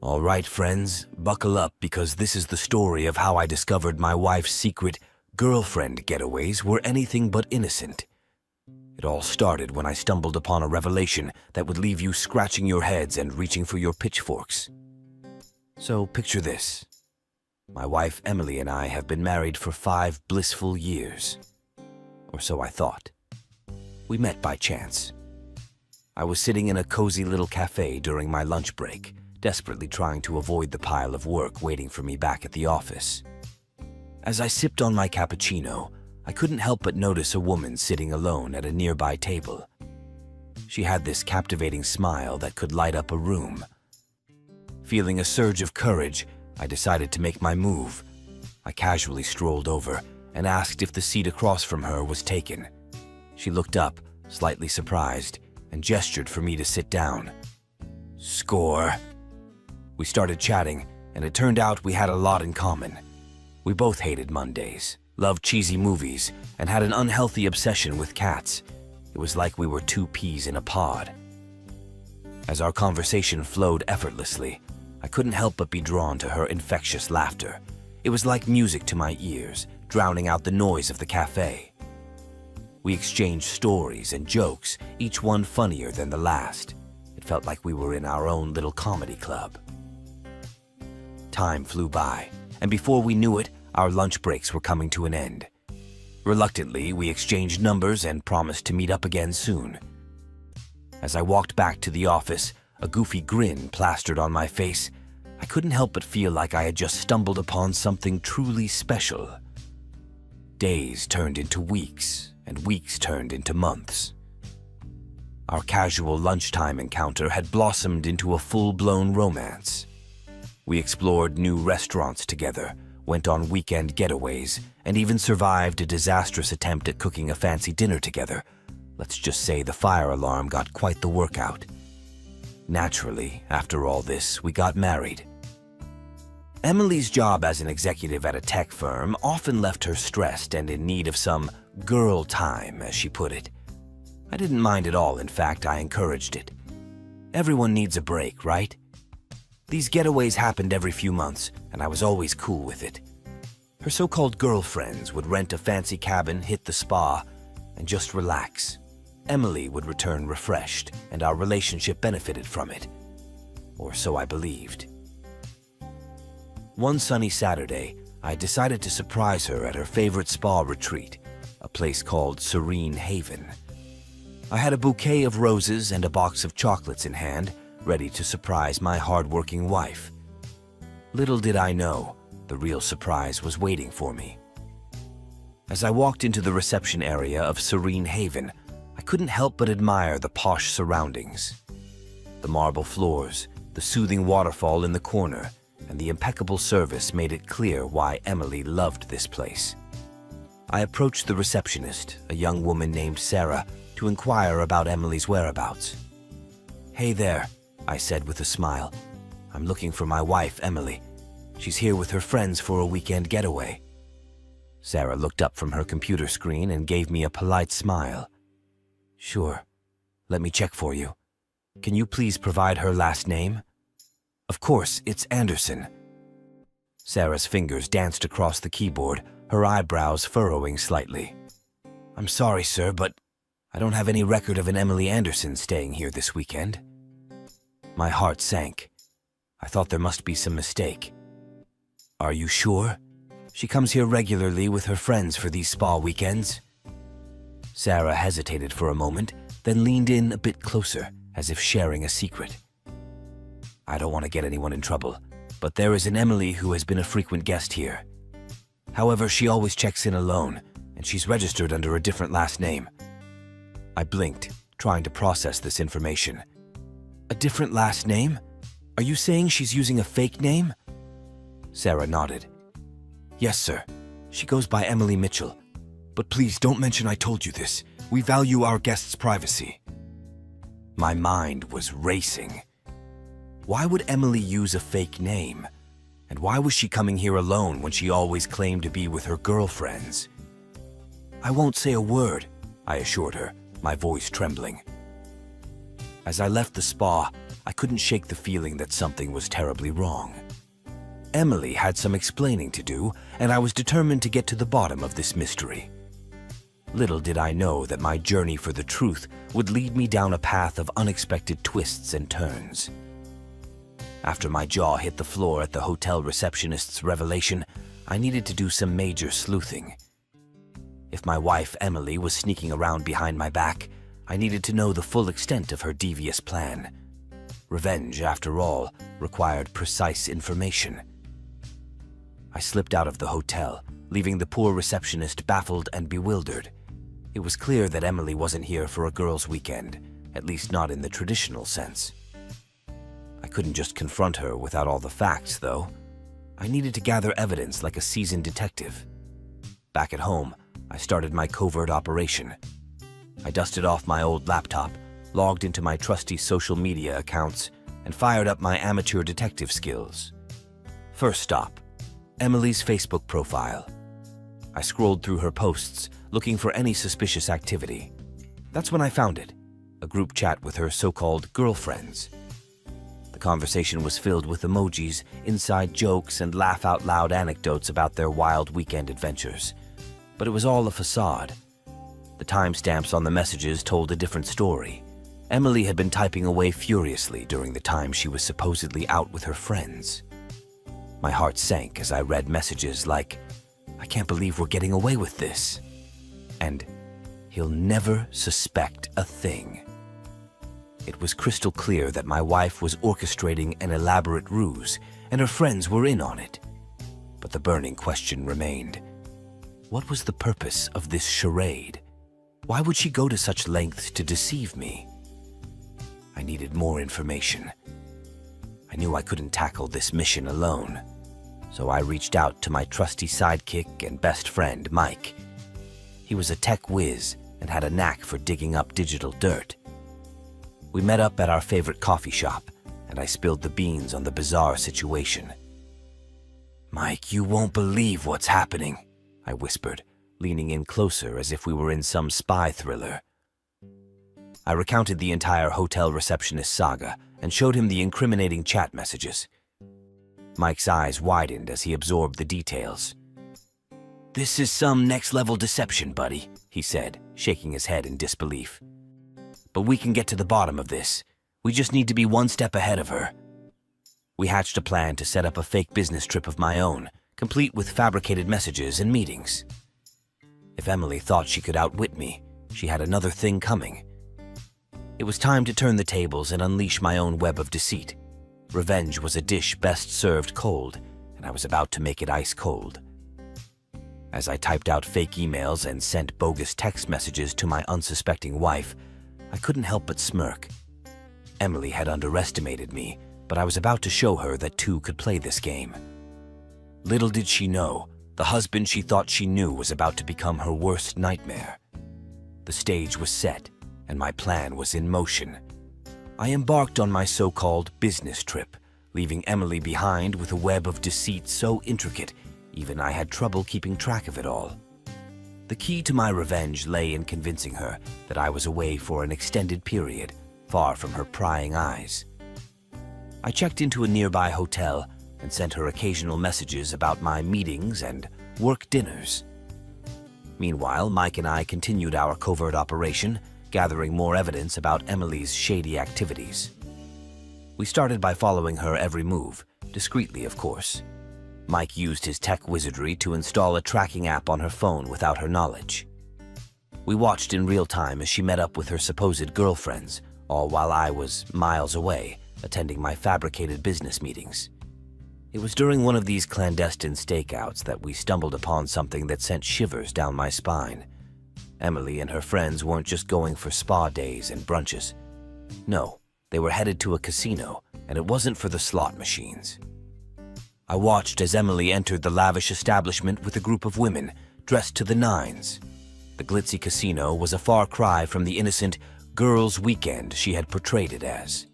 All right, friends, buckle up because this is the story of how I discovered my wife's secret girlfriend getaways were anything but innocent. It all started when I stumbled upon a revelation that would leave you scratching your heads and reaching for your pitchforks. So picture this. My wife Emily and I have been married for 5 blissful years. Or so I thought. We met by chance. I was sitting in a cozy little cafe during my lunch break, desperately trying to avoid the pile of work waiting for me back at the office. As I sipped on my cappuccino, I couldn't help but notice a woman sitting alone at a nearby table. She had this captivating smile that could light up a room. Feeling a surge of courage, I decided to make my move. I casually strolled over and asked if the seat across from her was taken. She looked up, slightly surprised, and gestured for me to sit down. Score. We started chatting, and it turned out we had a lot in common. We both hated Mondays, loved cheesy movies, and had an unhealthy obsession with cats. It was like we were 2 peas in a pod. As our conversation flowed effortlessly, I couldn't help but be drawn to her infectious laughter. It was like music to my ears, drowning out the noise of the cafe. We exchanged stories and jokes, each one funnier than the last. It felt like we were in our own little comedy club. Time flew by, and before we knew it, our lunch breaks were coming to an end. Reluctantly, we exchanged numbers and promised to meet up again soon. As I walked back to the office, a goofy grin plastered on my face, I couldn't help but feel like I had just stumbled upon something truly special. Days turned into weeks, and weeks turned into months. Our casual lunchtime encounter had blossomed into a full-blown romance. We explored new restaurants together, went on weekend getaways, and even survived a disastrous attempt at cooking a fancy dinner together. Let's just say the fire alarm got quite the workout. Naturally, after all this, we got married. Emily's job as an executive at a tech firm often left her stressed and in need of some girl time, as she put it. I didn't mind at all, in fact, I encouraged it. Everyone needs a break, right? These getaways happened every few months, and I was always cool with it. Her so-called girlfriends would rent a fancy cabin, hit the spa, and just relax. Emily would return refreshed, and our relationship benefited from it. Or so I believed. One sunny Saturday, I decided to surprise her at her favorite spa retreat, a place called Serene Haven. I had a bouquet of roses and a box of chocolates in hand, ready to surprise my hard-working wife. Little did I know, the real surprise was waiting for me. As I walked into the reception area of Serene Haven, I couldn't help but admire the posh surroundings. The marble floors, the soothing waterfall in the corner, and the impeccable service made it clear why Emily loved this place. I approached the receptionist, a young woman named Sarah, to inquire about Emily's whereabouts. "Hey there," I said with a smile. "I'm looking for my wife, Emily. She's here with her friends for a weekend getaway." Sarah looked up from her computer screen and gave me a polite smile. "Sure. Let me check for you. Can you please provide her last name?" "Of course, it's Anderson." Sarah's fingers danced across the keyboard, her eyebrows furrowing slightly. "I'm sorry, sir, but I don't have any record of an Emily Anderson staying here this weekend." My heart sank. I thought there must be some mistake. "Are you sure? She comes here regularly with her friends for these spa weekends." Sarah hesitated for a moment, then leaned in a bit closer, as if sharing a secret. "I don't want to get anyone in trouble, but there is an Emily who has been a frequent guest here. However, she always checks in alone, and she's registered under a different last name." I blinked, trying to process this information. "A different last name? Are you saying she's using a fake name?" Sarah nodded. "Yes, sir. She goes by Emily Mitchell. But please don't mention I told you this. We value our guests' privacy." My mind was racing. Why would Emily use a fake name? And why was she coming here alone when she always claimed to be with her girlfriends? "I won't say a word," I assured her, my voice trembling. As I left the spa, I couldn't shake the feeling that something was terribly wrong. Emily had some explaining to do, and I was determined to get to the bottom of this mystery. Little did I know that my journey for the truth would lead me down a path of unexpected twists and turns. After my jaw hit the floor at the hotel receptionist's revelation, I needed to do some major sleuthing. If my wife Emily was sneaking around behind my back, I needed to know the full extent of her devious plan. Revenge, after all, required precise information. I slipped out of the hotel, leaving the poor receptionist baffled and bewildered. It was clear that Emily wasn't here for a girls' weekend, at least not in the traditional sense. I couldn't just confront her without all the facts, though. I needed to gather evidence like a seasoned detective. Back at home, I started my covert operation. I dusted off my old laptop, logged into my trusty social media accounts, and fired up my amateur detective skills. First stop, Emily's Facebook profile. I scrolled through her posts, looking for any suspicious activity. That's when I found it, a group chat with her so-called girlfriends. The conversation was filled with emojis, inside jokes, and laugh-out-loud anecdotes about their wild weekend adventures. But it was all a facade. The timestamps on the messages told a different story. Emily had been typing away furiously during the time she was supposedly out with her friends. My heart sank as I read messages like, "I can't believe we're getting away with this," and "He'll never suspect a thing." It was crystal clear that my wife was orchestrating an elaborate ruse, and her friends were in on it. But the burning question remained. What was the purpose of this charade? Why would she go to such lengths to deceive me? I needed more information. I knew I couldn't tackle this mission alone, so I reached out to my trusty sidekick and best friend, Mike. He was a tech whiz and had a knack for digging up digital dirt. We met up at our favorite coffee shop, and I spilled the beans on the bizarre situation. "Mike, you won't believe what's happening," I whispered, leaning in closer as if we were in some spy thriller. I recounted the entire hotel receptionist saga and showed him the incriminating chat messages. Mike's eyes widened as he absorbed the details. "This is some next-level deception, buddy," he said, shaking his head in disbelief. "But we can get to the bottom of this. We just need to be one step ahead of her." We hatched a plan to set up a fake business trip of my own, complete with fabricated messages and meetings. If Emily thought she could outwit me, she had another thing coming. It was time to turn the tables and unleash my own web of deceit. Revenge was a dish best served cold, and I was about to make it ice cold. As I typed out fake emails and sent bogus text messages to my unsuspecting wife, I couldn't help but smirk. Emily had underestimated me, but I was about to show her that two could play this game. Little did she know, the husband she thought she knew was about to become her worst nightmare. The stage was set, and my plan was in motion. I embarked on my so-called business trip, leaving Emily behind with a web of deceit so intricate, even I had trouble keeping track of it all. The key to my revenge lay in convincing her that I was away for an extended period, far from her prying eyes. I checked into a nearby hotel and sent her occasional messages about my meetings and work dinners. Meanwhile, Mike and I continued our covert operation, gathering more evidence about Emily's shady activities. We started by following her every move, discreetly of course. Mike used his tech wizardry to install a tracking app on her phone without her knowledge. We watched in real time as she met up with her supposed girlfriends, all while I was miles away, attending my fabricated business meetings. It was during one of these clandestine stakeouts that we stumbled upon something that sent shivers down my spine. Emily and her friends weren't just going for spa days and brunches. No, they were headed to a casino, and it wasn't for the slot machines. I watched as Emily entered the lavish establishment with a group of women, dressed to the nines. The glitzy casino was a far cry from the innocent girls' weekend she had portrayed it as.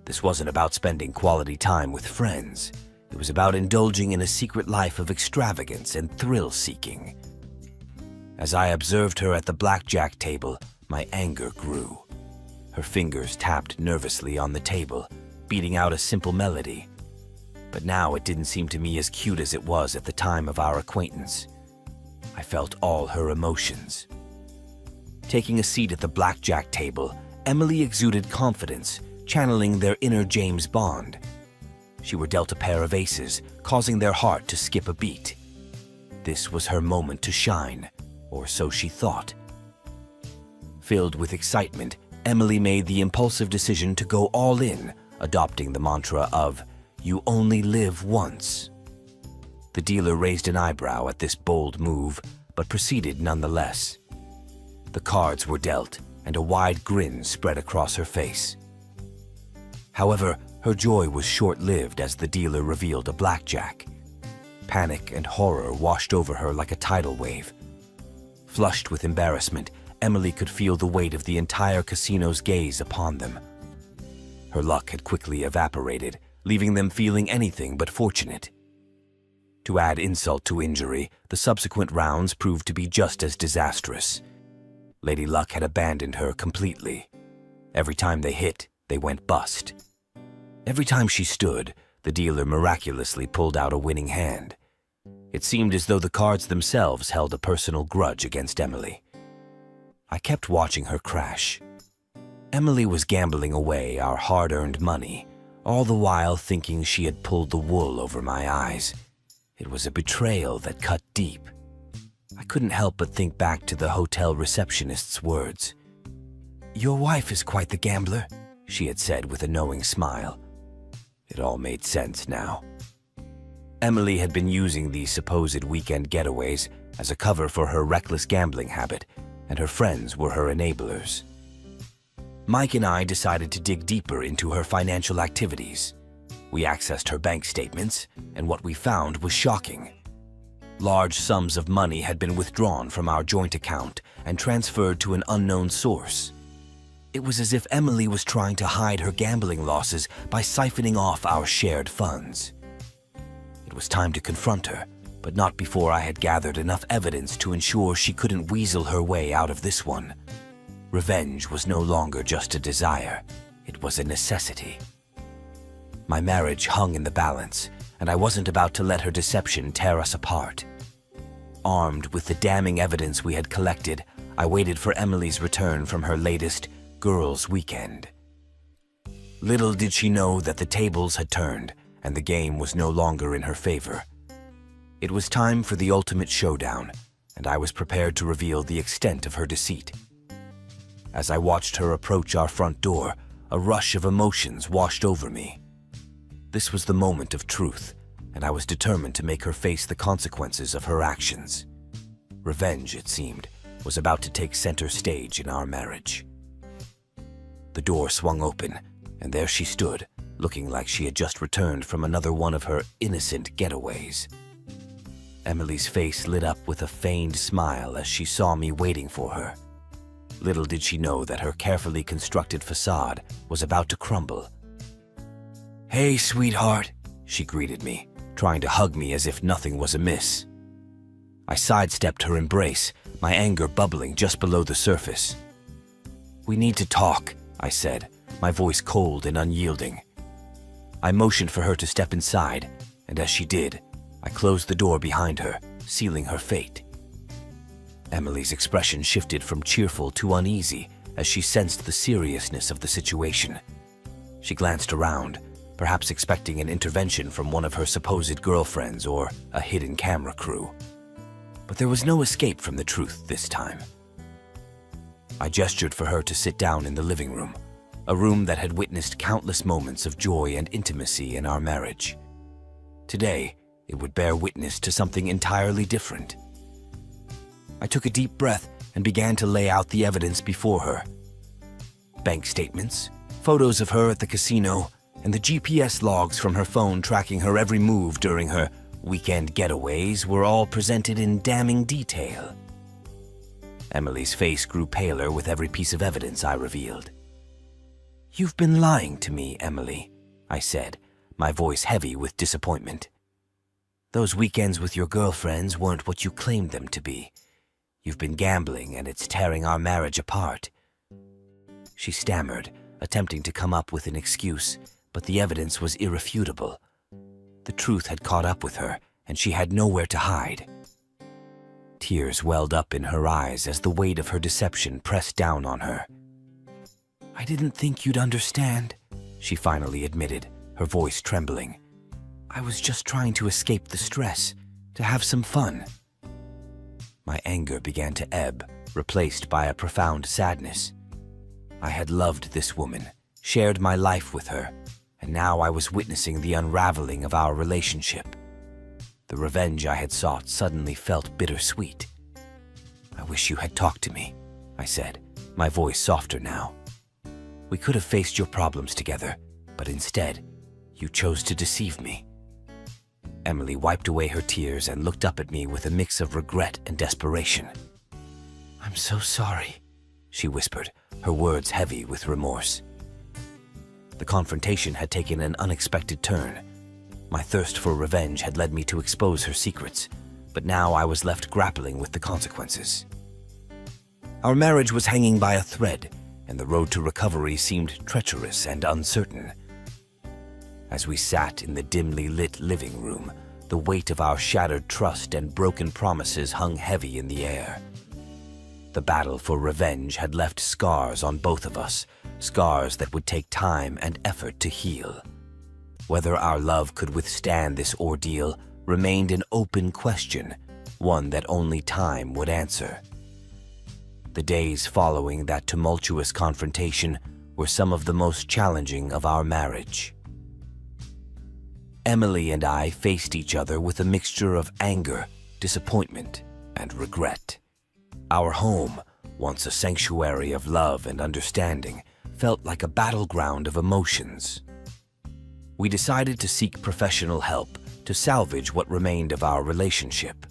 This wasn't about spending quality time with friends. It was about indulging in a secret life of extravagance and thrill-seeking. As I observed her at the blackjack table, my anger grew. Her fingers tapped nervously on the table, beating out a simple melody. But now it didn't seem to me as cute as it was at the time of our acquaintance. I felt all her emotions. Taking a seat at the blackjack table, Emily exuded confidence, channeling their inner James Bond. She were dealt a pair of aces, causing their heart to skip a beat. This was her moment to shine, or so she thought. Filled with excitement, Emily made the impulsive decision to go all in, adopting the mantra of, "You only live once." The dealer raised an eyebrow at this bold move, but proceeded nonetheless. The cards were dealt, and a wide grin spread across her face. However, her joy was short-lived as the dealer revealed a blackjack. Panic and horror washed over her like a tidal wave. Flushed with embarrassment, Emily could feel the weight of the entire casino's gaze upon them. Her luck had quickly evaporated, leaving them feeling anything but fortunate. To add insult to injury, the subsequent rounds proved to be just as disastrous. Lady Luck had abandoned her completely. Every time they hit, they went bust. Every time she stood, the dealer miraculously pulled out a winning hand. It seemed as though the cards themselves held a personal grudge against Emily. I kept watching her crash. Emily was gambling away our hard-earned money, all the while thinking she had pulled the wool over my eyes. It was a betrayal that cut deep. I couldn't help but think back to the hotel receptionist's words. "Your wife is quite the gambler," she had said with a knowing smile. It all made sense now. Emily had been using these supposed weekend getaways as a cover for her reckless gambling habit, and her friends were her enablers. Mike and I decided to dig deeper into her financial activities. We accessed her bank statements, and what we found was shocking. Large sums of money had been withdrawn from our joint account and transferred to an unknown source. It was as if Emily was trying to hide her gambling losses by siphoning off our shared funds. It was time to confront her, but not before I had gathered enough evidence to ensure she couldn't weasel her way out of this one. Revenge was no longer just a desire, it was a necessity. My marriage hung in the balance, and I wasn't about to let her deception tear us apart. Armed with the damning evidence we had collected, I waited for Emily's return from her latest girls' weekend. Little did she know that the tables had turned, and the game was no longer in her favor. It was time for the ultimate showdown, and I was prepared to reveal the extent of her deceit. As I watched her approach our front door, a rush of emotions washed over me. This was the moment of truth, and I was determined to make her face the consequences of her actions. Revenge, it seemed, was about to take center stage in our marriage. The door swung open, and there she stood, looking like she had just returned from another one of her innocent getaways. Emily's face lit up with a feigned smile as she saw me waiting for her. Little did she know that her carefully constructed facade was about to crumble. "Hey, sweetheart," she greeted me, trying to hug me as if nothing was amiss. I sidestepped her embrace, my anger bubbling just below the surface. "We need to talk," I said, my voice cold and unyielding. I motioned for her to step inside, and as she did, I closed the door behind her, sealing her fate. Emily's expression shifted from cheerful to uneasy as she sensed the seriousness of the situation. She glanced around, perhaps expecting an intervention from one of her supposed girlfriends or a hidden camera crew. But there was no escape from the truth this time. I gestured for her to sit down in the living room, a room that had witnessed countless moments of joy and intimacy in our marriage. Today, it would bear witness to something entirely different. I took a deep breath and began to lay out the evidence before her. Bank statements, photos of her at the casino, and the GPS logs from her phone tracking her every move during her weekend getaways were all presented in damning detail. Emily's face grew paler with every piece of evidence I revealed. "You've been lying to me, Emily," I said, my voice heavy with disappointment. "Those weekends with your girlfriends weren't what you claimed them to be. You've been gambling, and it's tearing our marriage apart." she stammered, attempting to come up with an excuse, but the evidence was irrefutable. The truth had caught up with her, and she had nowhere to hide. Tears welled up in her eyes as the weight of her deception pressed down on her. "I didn't think you'd understand," she finally admitted, her voice trembling. "I was just trying to escape the stress, to have some fun." My anger began to ebb, replaced by a profound sadness. I had loved this woman, shared my life with her, and now I was witnessing the unraveling of our relationship. The revenge I had sought suddenly felt bittersweet. "I wish you had talked to me," I said, my voice softer now. "We could have faced your problems together, but instead, you chose to deceive me." Emily wiped away her tears and looked up at me with a mix of regret and desperation. "I'm so sorry," she whispered, her words heavy with remorse. The confrontation had taken an unexpected turn. My thirst for revenge had led me to expose her secrets, but now I was left grappling with the consequences. Our marriage was hanging by a thread, and the road to recovery seemed treacherous and uncertain. As we sat in the dimly lit living room, the weight of our shattered trust and broken promises hung heavy in the air. The battle for revenge had left scars on both of us, scars that would take time and effort to heal. Whether our love could withstand this ordeal remained an open question, one that only time would answer. The days following that tumultuous confrontation were some of the most challenging of our marriage. Emily and I faced each other with a mixture of anger, disappointment, and regret. Our home, once a sanctuary of love and understanding, felt like a battleground of emotions. We decided to seek professional help to salvage what remained of our relationship.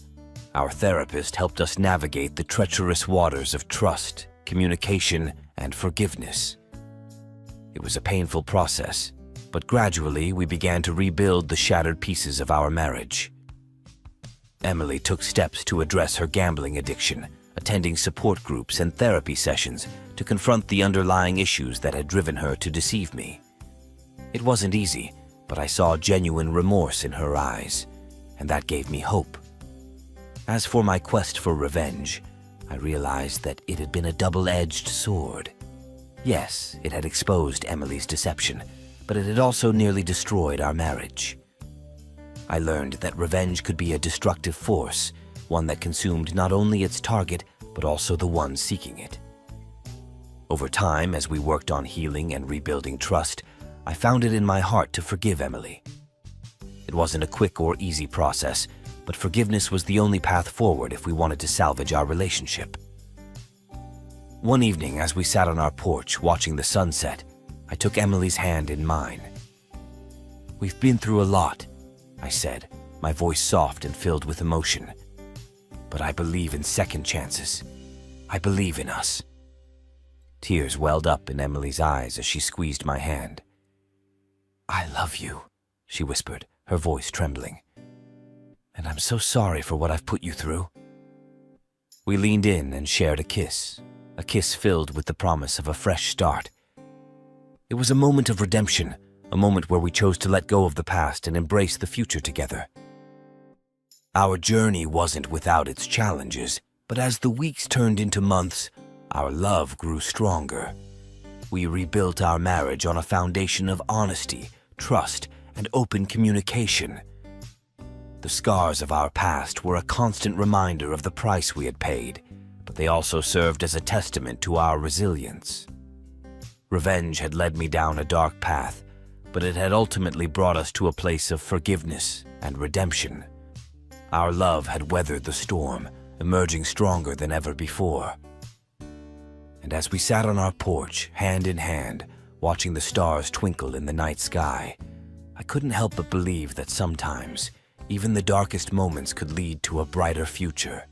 Our therapist helped us navigate the treacherous waters of trust, communication, and forgiveness. It was a painful process, but gradually we began to rebuild the shattered pieces of our marriage. Emily took steps to address her gambling addiction, attending support groups and therapy sessions to confront the underlying issues that had driven her to deceive me. It wasn't easy, but I saw genuine remorse in her eyes, and that gave me hope. As for my quest for revenge, I realized that it had been a double-edged sword. Yes, it had exposed Emily's deception, but it had also nearly destroyed our marriage. I learned that revenge could be a destructive force, one that consumed not only its target, but also the one seeking it. Over time, as we worked on healing and rebuilding trust, I found it in my heart to forgive Emily. It wasn't a quick or easy process, but forgiveness was the only path forward if we wanted to salvage our relationship. One evening, as we sat on our porch watching the sunset, I took Emily's hand in mine. "We've been through a lot," I said, my voice soft and filled with emotion. "But I believe in second chances. I believe in us." Tears welled up in Emily's eyes as she squeezed my hand. "I love you," she whispered, her voice trembling. "And I'm so sorry for what I've put you through." We leaned in and shared a kiss filled with the promise of a fresh start. It was a moment of redemption, a moment where we chose to let go of the past and embrace the future together. Our journey wasn't without its challenges, but as the weeks turned into months, our love grew stronger. We rebuilt our marriage on a foundation of honesty, trust, and open communication. The scars of our past were a constant reminder of the price we had paid, but they also served as a testament to our resilience. Revenge had led me down a dark path, but it had ultimately brought us to a place of forgiveness and redemption. Our love had weathered the storm, emerging stronger than ever before. And as we sat on our porch, hand in hand, watching the stars twinkle in the night sky, I couldn't help but believe that sometimes, even the darkest moments could lead to a brighter future.